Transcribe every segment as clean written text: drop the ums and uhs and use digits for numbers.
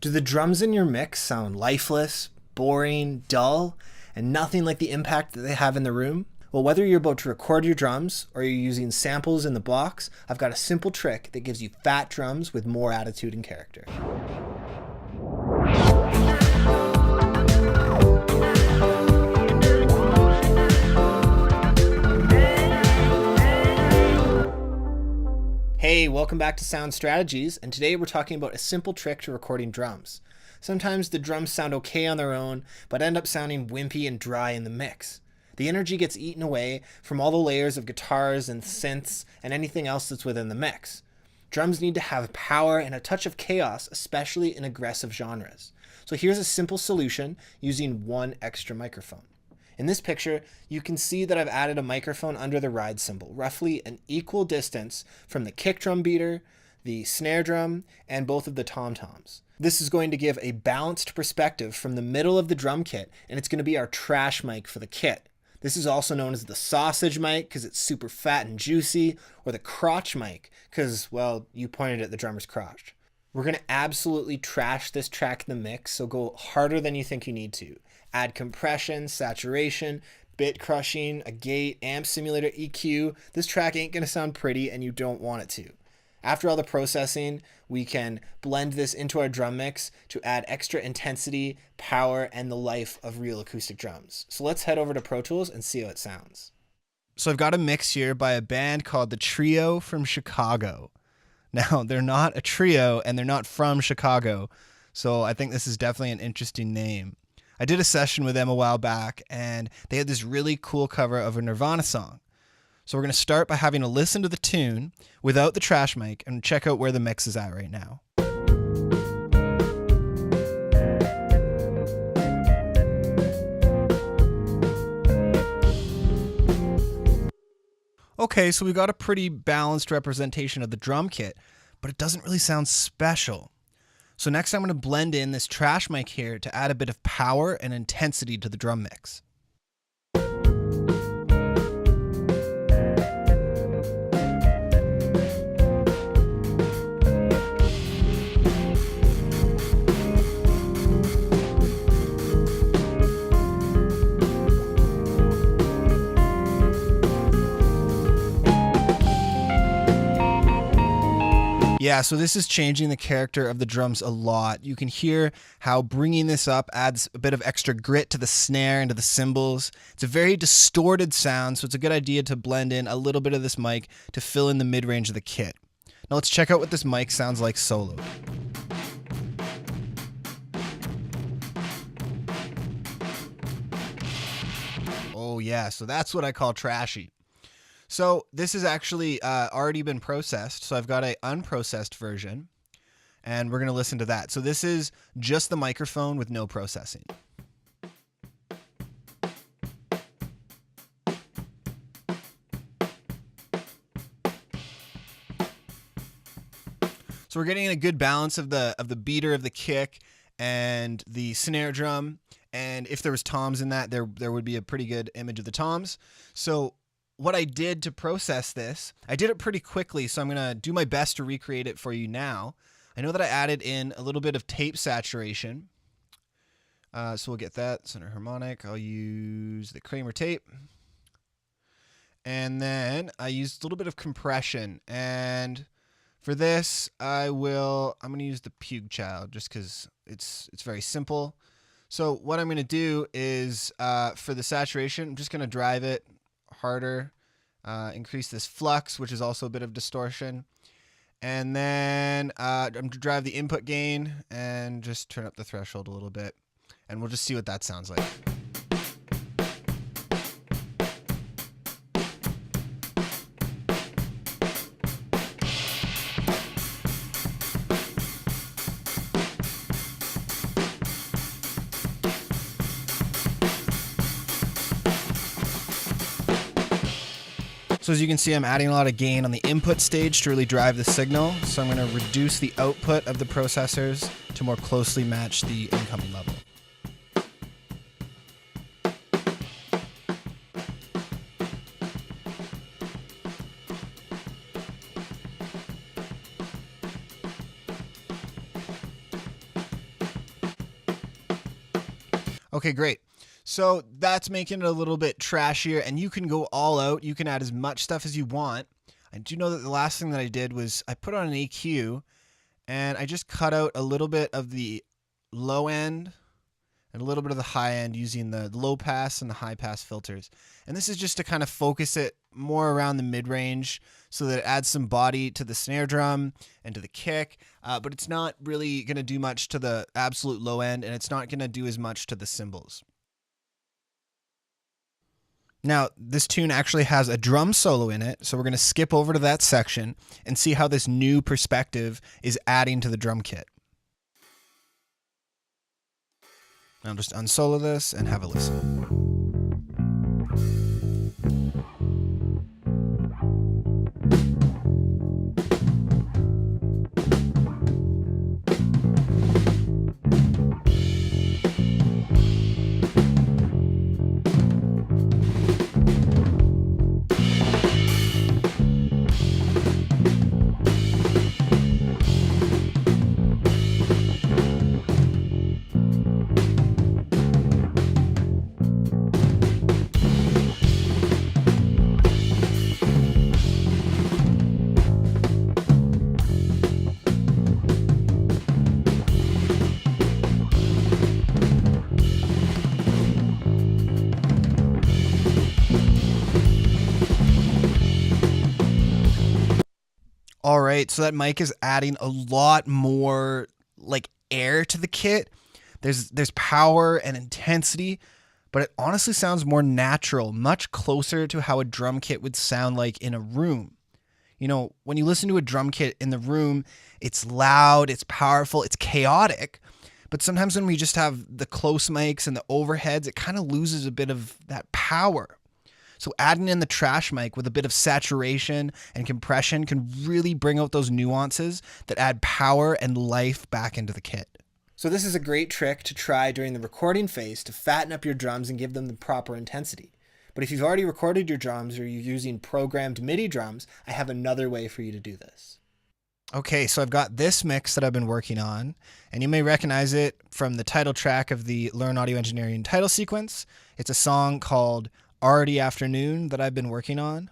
Do the drums in your mix sound lifeless, boring, dull, and nothing like the impact that they have in the room? Well, whether you're about to record your drums or you're using samples in the box, I've got a simple trick that gives you fat drums with more attitude and character. Hey, welcome back to Sound Strategies, and today we're talking about a simple trick to recording drums. Sometimes the drums sound okay on their own, but end up sounding wimpy and dry in the mix. The energy gets eaten away from all the layers of guitars and synths and anything else that's within the mix. Drums need to have power and a touch of chaos, especially in aggressive genres. So here's a simple solution using one extra microphone. In this picture, you can see that I've added a microphone under the ride cymbal, roughly an equal distance from the kick drum beater, the snare drum, and both of the tom-toms. This is going to give a balanced perspective from the middle of the drum kit, and it's going to be our trash mic for the kit. This is also known as the sausage mic because it's super fat and juicy, or the crotch mic because, well, you pointed at the drummer's crotch. We're going to absolutely trash this track in the mix, so go harder than you think you need to. Add compression, saturation, bit crushing, a gate, amp simulator, EQ. This track ain't going to sound pretty and you don't want it to. After all the processing, we can blend this into our drum mix to add extra intensity, power, and the life of real acoustic drums. So let's head over to Pro Tools and see how it sounds. So I've got a mix here by a band called The Trio from Chicago. Now, they're not a trio and they're not from Chicago, so I think this is definitely an interesting name. I did a session with them a while back, and they had this really cool cover of a Nirvana song. So we're going to start by having a listen to the tune without the trash mic and check out where the mix is at right now. Okay, so we've got a pretty balanced representation of the drum kit, but it doesn't really sound special. So next I'm going to blend in this trash mic here to add a bit of power and intensity to the drum mix. Yeah, so this is changing the character of the drums a lot. You can hear how bringing this up adds a bit of extra grit to the snare and to the cymbals. It's a very distorted sound, so it's a good idea to blend in a little bit of this mic to fill in the mid-range of the kit. Now let's check out what this mic sounds like solo. Oh yeah, so that's what I call trashy. So this has actually already been processed. So I've got an unprocessed version and we're going to listen to that. So this is just the microphone with no processing. So we're getting a good balance of the beater of the kick and the snare drum. And if there was toms in that, there would be a pretty good image of the toms. So what I did to process this, I did it pretty quickly, so I'm going to do my best to recreate it for you now. I know that I added in a little bit of tape saturation. So we'll get that center harmonic. I'll use the Kramer tape. And then I used a little bit of compression. And for this, I'm going to use the Puke Child just because it's very simple. So what I'm going to do is for the saturation, I'm just going to drive it harder, increase this flux, which is also a bit of distortion, and then I'm going to drive the input gain and just turn up the threshold a little bit, and we'll just see what that sounds like. So as you can see, I'm adding a lot of gain on the input stage to really drive the signal. So I'm going to reduce the output of the processors to more closely match the incoming level. Okay, great. So that's making it a little bit trashier, and you can go all out. You can add as much stuff as you want. I do know that the last thing that I did was I put on an EQ, and I just cut out a little bit of the low end and a little bit of the high end using the low pass and the high pass filters. And this is just to kind of focus it more around the mid range so that it adds some body to the snare drum and to the kick, but it's not really going to do much to the absolute low end, and it's not going to do as much to the cymbals. Now, this tune actually has a drum solo in it, so we're going to skip over to that section and see how this new perspective is adding to the drum kit. I'll just unsolo this and have a listen. All right, so that mic is adding a lot more like air to the kit. There's power and intensity, but it honestly sounds more natural, much closer to how a drum kit would sound like in a room. You know, when you listen to a drum kit in the room, it's loud, it's powerful, it's chaotic. But sometimes when we just have the close mics and the overheads, it kind of loses a bit of that power. So adding in the trash mic with a bit of saturation and compression can really bring out those nuances that add power and life back into the kit. So this is a great trick to try during the recording phase to fatten up your drums and give them the proper intensity. But if you've already recorded your drums or you're using programmed MIDI drums, I have another way for you to do this. Okay, so I've got this mix that I've been working on, and you may recognize it from the title track of the Learn Audio Engineering title sequence. It's a song called Already Afternoon that I've been working on.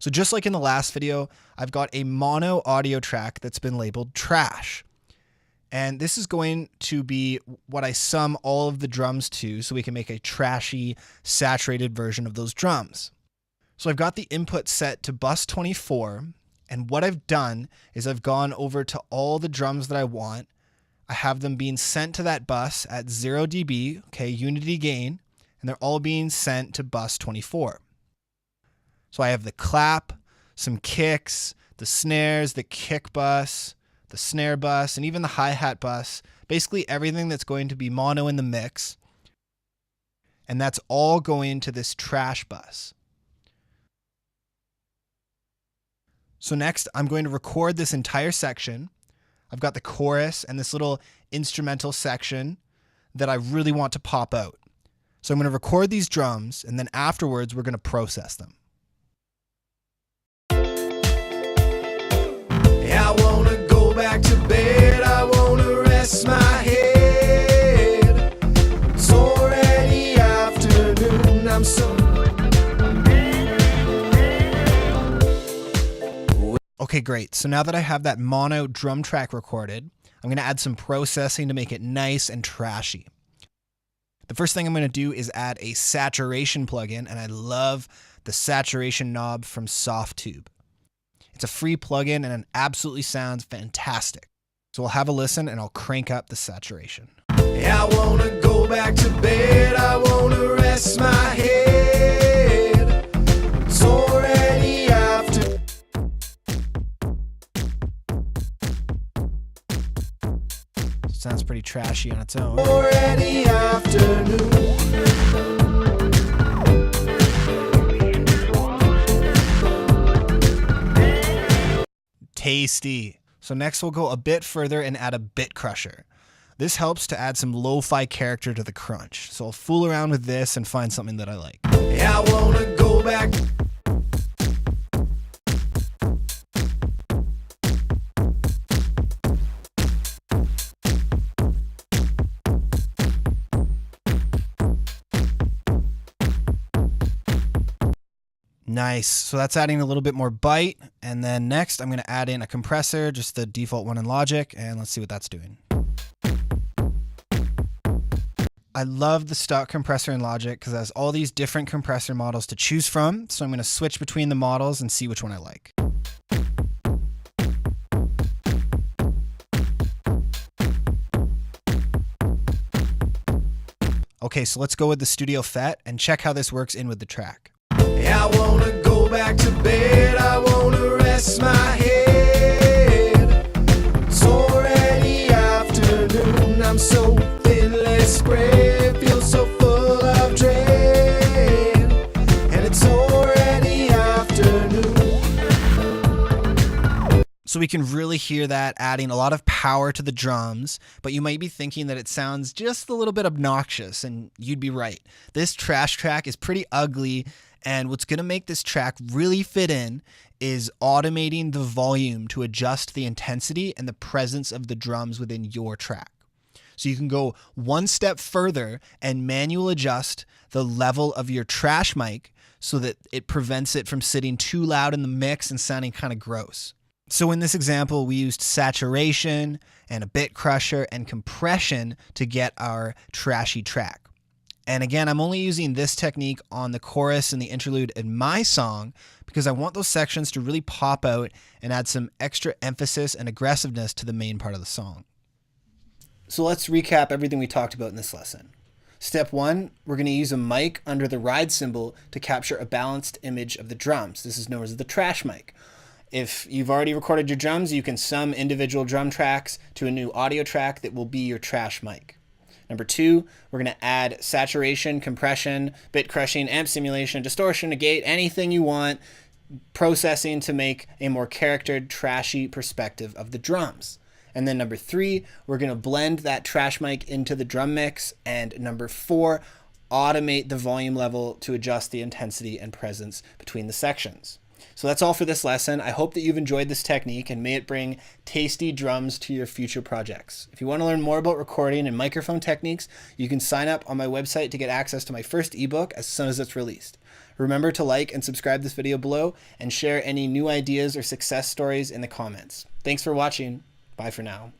So just like in the last video, I've got a mono audio track that's been labeled trash. And this is going to be what I sum all of the drums to so we can make a trashy, saturated version of those drums. So I've got the input set to bus 24, and what I've done is I've gone over to all the drums that I want. I have them being sent to that bus at 0 dB, okay, unity gain, and they're all being sent to bus 24. So I have the clap, some kicks, the snares, the kick bus, the snare bus, and even the hi-hat bus, basically everything that's going to be mono in the mix. And that's all going to this trash bus. So next, I'm going to record this entire section. I've got the chorus and this little instrumental section that I really want to pop out. So I'm going to record these drums, and then afterwards, we're going to process them. I want to go back to bed. I want to rest my head. It's already afternoon. I'm so... Okay, great. So now that I have that mono drum track recorded, I'm going to add some processing to make it nice and trashy. The first thing I'm going to do is add a saturation plugin, and I love the saturation knob from SoftTube. It's a free plugin, and it absolutely sounds fantastic. So we'll have a listen, and I'll crank up the saturation. I want to go back to bed. I want to rest my head. It's already after. Sounds pretty trashy on its own. Already afternoon. Tasty. So next we'll go a bit further and add a bit crusher. This helps to add some lo-fi character to the crunch. So I'll fool around with this and find something that I like. I want to go back. Nice. So that's adding a little bit more bite. And then next I'm going to add in a compressor, just the default one in Logic, and let's see what that's doing. I love the stock compressor in Logic because it has all these different compressor models to choose from. So I'm going to switch between the models and see which one I like. Okay, so let's go with the Studio FET and check how this works in with the track. I wanna go back to bed, I wanna rest my head. It's already afternoon, I'm so thinly spread, feel so full of dread, and it's already afternoon. So we can really hear that adding a lot of power to the drums, but you might be thinking that it sounds just a little bit obnoxious, and you'd be right. This trash track is pretty ugly, and what's going to make this track really fit in is automating the volume to adjust the intensity and the presence of the drums within your track. So you can go one step further and manual adjust the level of your trash mic so that it prevents it from sitting too loud in the mix and sounding kind of gross. So in this example, we used saturation and a bit crusher and compression to get our trashy track. And again, I'm only using this technique on the chorus and the interlude in my song because I want those sections to really pop out and add some extra emphasis and aggressiveness to the main part of the song. So let's recap everything we talked about in this lesson. Step 1, we're going to use a mic under the ride cymbal to capture a balanced image of the drums. This is known as the trash mic. If you've already recorded your drums, you can sum individual drum tracks to a new audio track that will be your trash mic. Number 2, we're going to add saturation, compression, bit crushing, amp simulation, distortion, negate, anything you want, processing to make a more charactered, trashy perspective of the drums. And then number 3, we're going to blend that trash mic into the drum mix. And number 4, automate the volume level to adjust the intensity and presence between the sections. So that's all for this lesson. I hope that you've enjoyed this technique and may it bring tasty drums to your future projects. If you want to learn more about recording and microphone techniques, you can sign up on my website to get access to my first ebook as soon as it's released. Remember to like and subscribe this video below and share any new ideas or success stories in the comments. Thanks for watching. Bye for now.